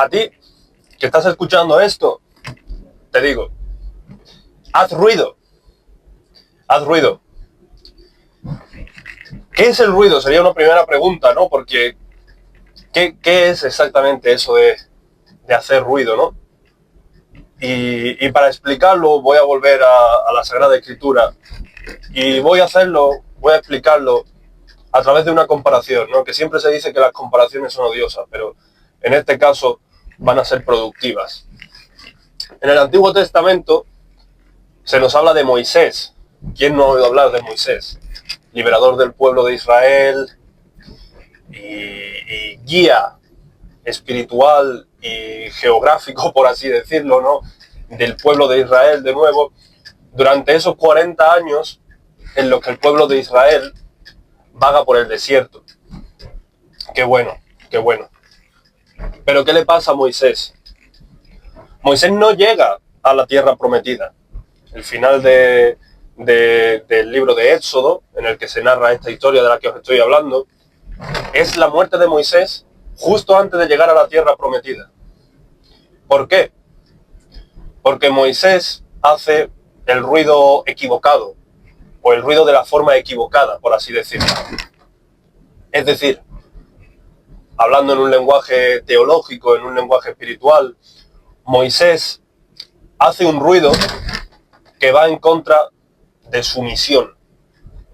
A ti, que estás escuchando esto, te digo, haz ruido, haz ruido. ¿Qué es el ruido? Sería una primera pregunta, ¿no? Porque, ¿qué es exactamente eso de hacer ruido, ¿no? Y para explicarlo voy a volver a la Sagrada Escritura y voy a explicarlo a través de una comparación, ¿no? Que siempre se dice que las comparaciones son odiosas, pero en este caso van a ser productivas. En el Antiguo Testamento se nos habla de Moisés. ¿Quién no ha oído hablar de Moisés? Liberador del pueblo de Israel y guía espiritual y geográfico, por así decirlo, ¿no? Del pueblo de Israel de nuevo, durante esos 40 años en los que el pueblo de Israel vaga por el desierto. Qué bueno, qué bueno. Pero ¿qué le pasa a Moisés? Moisés no llega a la tierra prometida. El final del libro de Éxodo, en el que se narra esta historia de la que os estoy hablando, es la muerte de Moisés justo antes de llegar a la tierra prometida. ¿Por qué? Porque Moisés hace el ruido equivocado, o el ruido de la forma equivocada, por así decirlo. Es decir, hablando en un lenguaje teológico, en un lenguaje espiritual, Moisés hace un ruido que va en contra de su misión,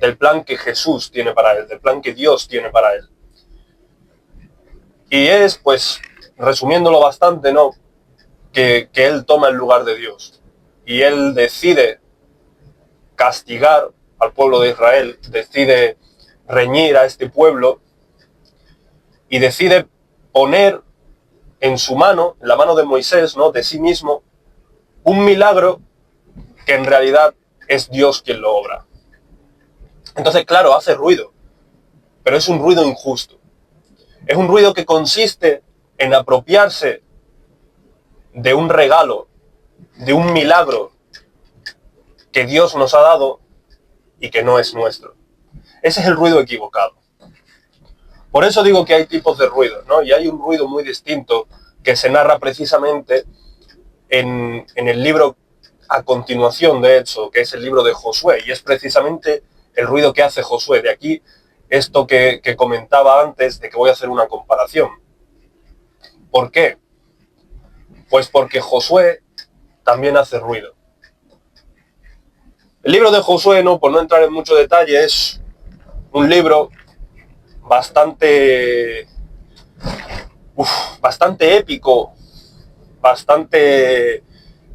del plan que Jesús tiene para él, del plan que Dios tiene para él. Y es, pues, resumiéndolo bastante, ¿no? Que él toma el lugar de Dios. Y él decide castigar al pueblo de Israel, decide reñir a este pueblo y decide poner en su mano, en la mano de Moisés, ¿no? De sí mismo, un milagro que en realidad es Dios quien lo obra. Entonces, claro, hace ruido, pero es un ruido injusto. Es un ruido que consiste en apropiarse de un regalo, de un milagro que Dios nos ha dado y que no es nuestro. Ese es el ruido equivocado. Por eso digo que hay tipos de ruidos, ¿no? Y hay un ruido muy distinto que se narra precisamente en el libro a continuación de Éxodo, que es el libro de Josué, y es precisamente el ruido que hace Josué. De aquí esto que comentaba antes de que voy a hacer una comparación. ¿Por qué? Pues porque Josué también hace ruido. El libro de Josué, no, por no entrar en mucho detalle, es un libro bastante épico, bastante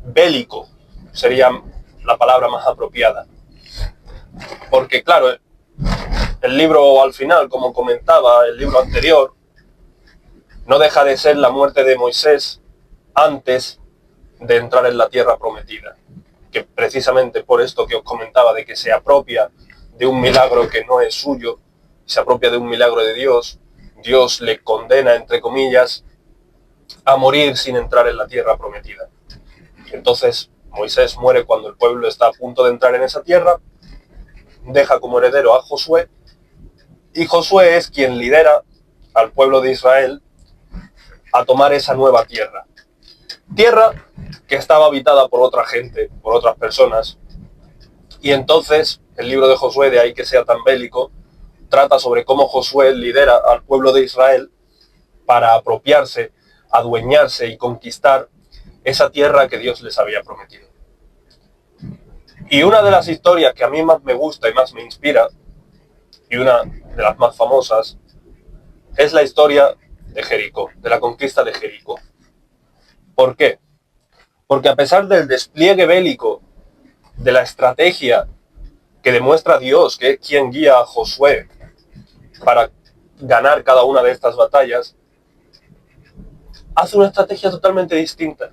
bélico, sería la palabra más apropiada. Porque claro, el libro al final, como comentaba, el libro anterior, no deja de ser la muerte de Moisés antes de entrar en la tierra prometida. Que precisamente por esto que os comentaba, de que se apropia de un milagro que no es suyo, se apropia de un milagro de Dios, Dios le condena, entre comillas, a morir sin entrar en la tierra prometida. Y entonces Moisés muere cuando el pueblo está a punto de entrar en esa tierra, deja como heredero a Josué, y Josué es quien lidera al pueblo de Israel a tomar esa nueva tierra. Tierra que estaba habitada por otra gente, por otras personas, y entonces el libro de Josué, de ahí que sea tan bélico, trata sobre cómo Josué lidera al pueblo de Israel para apropiarse, adueñarse y conquistar esa tierra que Dios les había prometido. Y una de las historias que a mí más me gusta y más me inspira, y una de las más famosas, es la historia de Jericó, de la conquista de Jericó. ¿Por qué? Porque a pesar del despliegue bélico, de la estrategia que demuestra Dios, que es quien guía a Josué para ganar cada una de estas batallas, hace una estrategia totalmente distinta.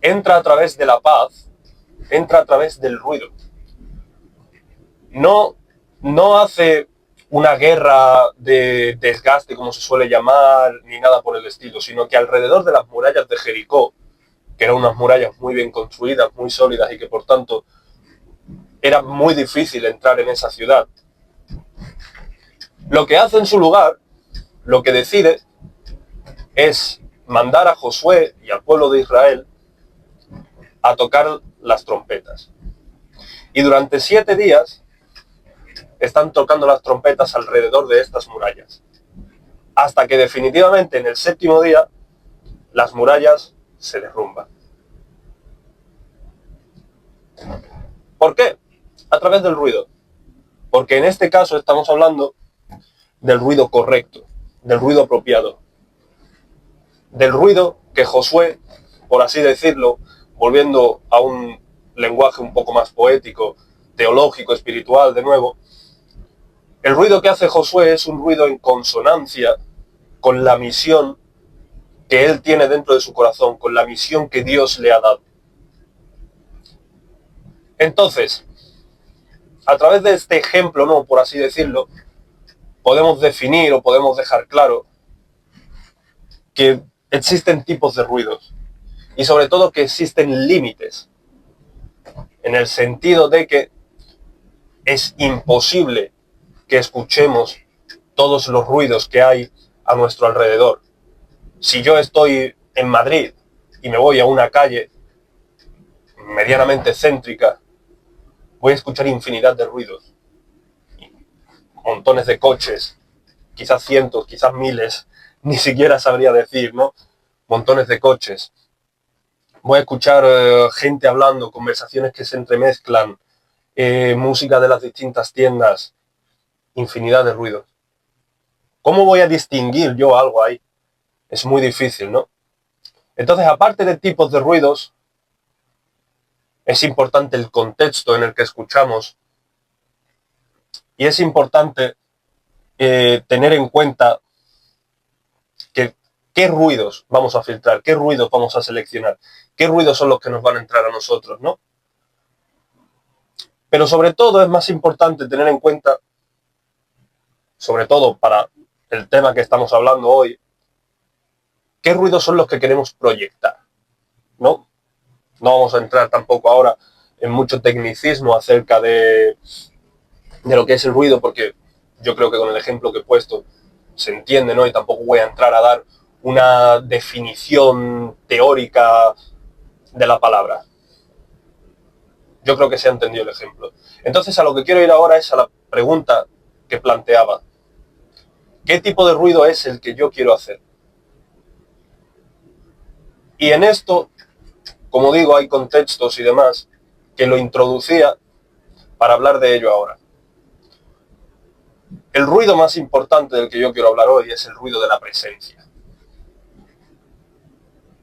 Entra a través de la paz, entra a través del ruido. No hace una guerra de desgaste, como se suele llamar, ni nada por el estilo, sino que alrededor de las murallas de Jericó, que eran unas murallas muy bien construidas, muy sólidas y que por tanto era muy difícil entrar en esa ciudad, lo que hace en su lugar, lo que decide, es mandar a Josué y al pueblo de Israel a tocar las trompetas. Y durante 7 días están tocando las trompetas alrededor de estas murallas. Hasta que definitivamente en el 7.º día las murallas se derrumban. ¿Por qué? A través del ruido. Porque en este caso estamos hablando del ruido correcto, del ruido apropiado, del ruido que Josué, por así decirlo, volviendo a un lenguaje un poco más poético, teológico, espiritual de nuevo, el ruido que hace Josué es un ruido en consonancia con la misión que él tiene dentro de su corazón, con la misión que Dios le ha dado. Entonces, a través de este ejemplo, ¿no?, por así decirlo, podemos definir o podemos dejar claro que existen tipos de ruidos y sobre todo que existen límites, en el sentido de que es imposible que escuchemos todos los ruidos que hay a nuestro alrededor. Si yo estoy en Madrid y me voy a una calle medianamente céntrica, voy a escuchar infinidad de ruidos, montones de coches, quizás cientos, quizás miles, ni siquiera sabría decir, ¿no? Montones de coches. Voy a escuchar gente hablando, conversaciones que se entremezclan, música de las distintas tiendas, infinidad de ruidos. ¿Cómo voy a distinguir yo algo ahí? Es muy difícil, ¿no? Entonces, aparte de tipos de ruidos, es importante el contexto en el que escuchamos y es importante tener en cuenta que qué ruidos vamos a filtrar, qué ruidos vamos a seleccionar, qué ruidos son los que nos van a entrar a nosotros, ¿no? Pero sobre todo es más importante tener en cuenta, sobre todo para el tema que estamos hablando hoy, qué ruidos son los que queremos proyectar, ¿no? No vamos a entrar tampoco ahora en mucho tecnicismo acerca de lo que es el ruido, porque yo creo que con el ejemplo que he puesto se entiende, ¿no? Y tampoco voy a entrar a dar una definición teórica de la palabra. Yo creo que se ha entendido el ejemplo. Entonces, a lo que quiero ir ahora es a la pregunta que planteaba. ¿Qué tipo de ruido es el que yo quiero hacer? Y en esto, como digo, hay contextos y demás que lo introducía para hablar de ello ahora. El ruido más importante del que yo quiero hablar hoy es el ruido de la presencia.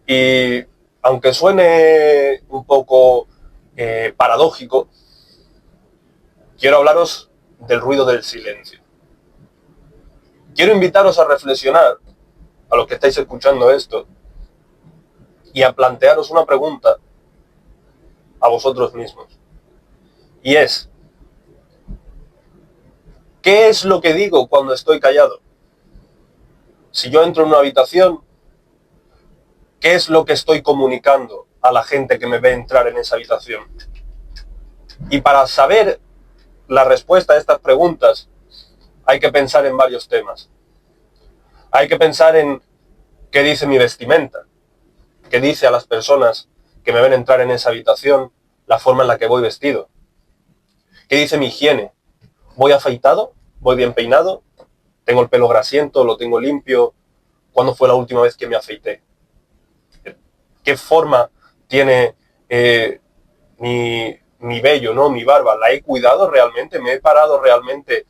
Y aunque suene un poco paradójico, quiero hablaros del ruido del silencio. Quiero invitaros a reflexionar, a los que estáis escuchando esto, y a plantearos una pregunta a vosotros mismos. Y es, ¿qué es lo que digo cuando estoy callado? Si yo entro en una habitación, ¿qué es lo que estoy comunicando a la gente que me ve entrar en esa habitación? Y para saber la respuesta a estas preguntas, hay que pensar en varios temas. Hay que pensar en qué dice mi vestimenta, qué dice a las personas que me ven entrar en esa habitación la forma en la que voy vestido. ¿Qué dice mi higiene? ¿Voy afeitado? ¿Voy bien peinado? ¿Tengo el pelo grasiento? ¿Lo tengo limpio? ¿Cuándo fue la última vez que me afeité? ¿Qué forma tiene mi vello, ¿no? Mi barba? ¿La he cuidado realmente? ¿Me he parado realmente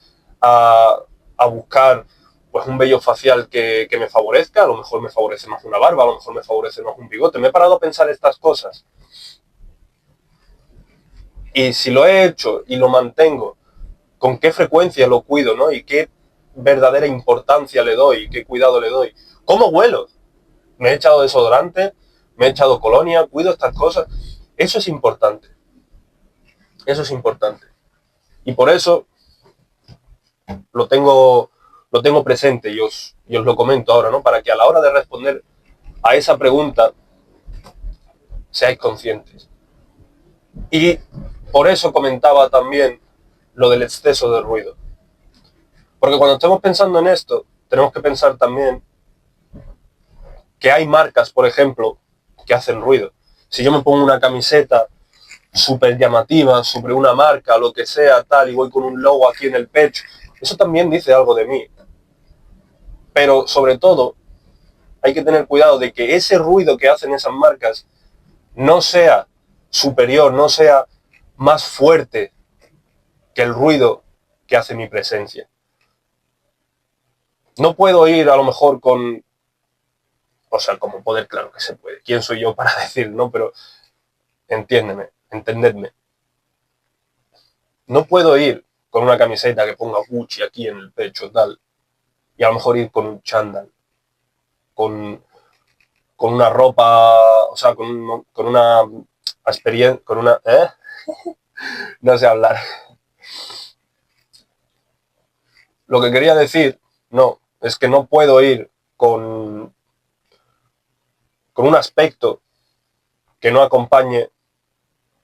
a buscar pues un vello facial que me favorezca? A lo mejor me favorece más una barba, a lo mejor me favorece más un bigote. ¿Me he parado a pensar estas cosas? Y si lo he hecho y lo mantengo, ¿con qué frecuencia lo cuido, ¿no? Y qué verdadera importancia le doy, qué cuidado le doy. ¿Cómo huelo? ¿Me he echado desodorante? ¿Me he echado colonia? ¿Cuido estas cosas? Eso es importante. Eso es importante. Y por eso lo tengo presente y os lo comento ahora, ¿no? Para que a la hora de responder a esa pregunta seáis conscientes. Y por eso comentaba también lo del exceso de ruido. Porque cuando estemos pensando en esto, tenemos que pensar también que hay marcas, por ejemplo, que hacen ruido. Si yo me pongo una camiseta súper llamativa sobre una marca, lo que sea, tal, y voy con un logo aquí en el pecho, eso también dice algo de mí. Pero sobre todo, hay que tener cuidado de que ese ruido que hacen esas marcas no sea superior, no sea más fuerte que el ruido que hace mi presencia. No puedo ir a lo mejor con... O sea, como poder, claro que se puede. ¿Quién soy yo para decir, no? Pero entiéndeme, entendedme. No puedo ir con una camiseta que ponga Gucci aquí en el pecho, tal, y a lo mejor ir con un chándal, con una ropa, o sea, con una experiencia, con una... No sé hablar. Lo que quería decir, no, es que no puedo ir con un aspecto que no acompañe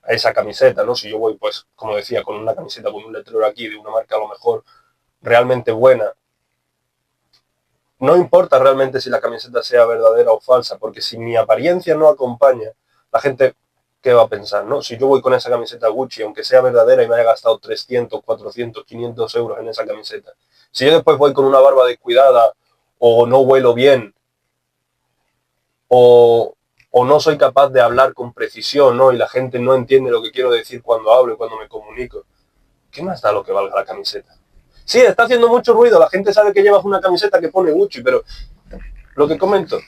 a esa camiseta, ¿no? Si yo voy, pues, como decía, con una camiseta con un letrero aquí de una marca a lo mejor realmente buena, no importa realmente si la camiseta sea verdadera o falsa, porque si mi apariencia no acompaña, la gente, ¿qué va a pensar, no? Si yo voy con esa camiseta Gucci, aunque sea verdadera y me haya gastado 300, 400, 500 euros en esa camiseta, si yo después voy con una barba descuidada, o no huelo bien, o no soy capaz de hablar con precisión, ¿no? Y la gente no entiende lo que quiero decir cuando hablo y cuando me comunico, ¿qué más da lo que valga la camiseta? Sí, está haciendo mucho ruido, la gente sabe que llevas una camiseta que pone Gucci, pero lo que comento,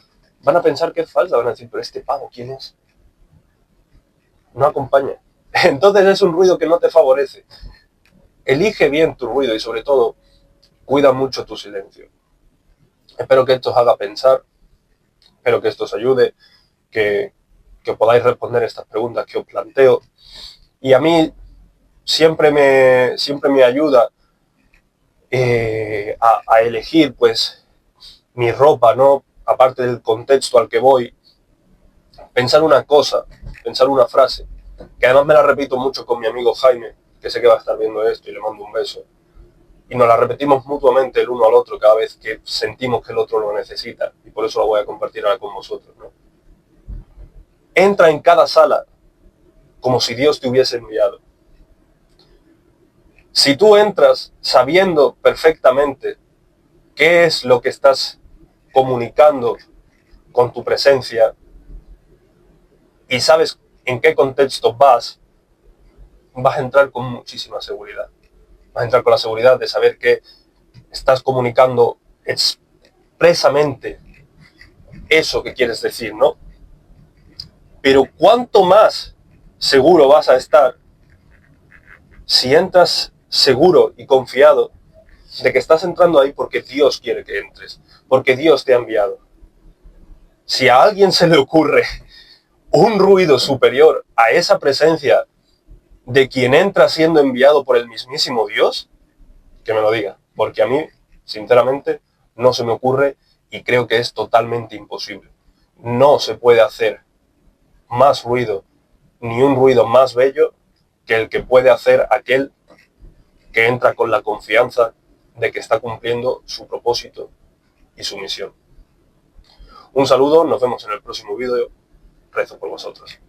van a pensar que es falsa, van a decir, pero este pavo, ¿quién es? No acompaña. Entonces es un ruido que no te favorece. Elige bien tu ruido y sobre todo, cuida mucho tu silencio. Espero que esto os haga pensar, espero que esto os ayude, que podáis responder estas preguntas que os planteo. Y a mí siempre me ayuda a elegir, pues, mi ropa, ¿no? Aparte del contexto al que voy, pensar una cosa, pensar una frase, que además me la repito mucho con mi amigo Jaime, que sé que va a estar viendo esto y le mando un beso. Y nos la repetimos mutuamente el uno al otro cada vez que sentimos que el otro lo necesita. Y por eso la voy a compartir ahora con vosotros, ¿no? Entra en cada sala como si Dios te hubiese enviado. Si tú entras sabiendo perfectamente qué es lo que estás comunicando con tu presencia y sabes en qué contexto vas a entrar con muchísima seguridad. Vas a entrar con la seguridad de saber que estás comunicando expresamente eso que quieres decir, ¿no? Pero cuánto más seguro vas a estar si entras seguro y confiado de que estás entrando ahí porque Dios quiere que entres, porque Dios te ha enviado. Si a alguien se le ocurre un ruido superior a esa presencia de quien entra siendo enviado por el mismísimo Dios, que me lo diga, porque a mí, sinceramente, no se me ocurre y creo que es totalmente imposible. No se puede hacer más ruido, ni un ruido más bello que el que puede hacer aquel que entra con la confianza de que está cumpliendo su propósito y su misión. Un saludo, nos vemos en el próximo vídeo, rezo por vosotros.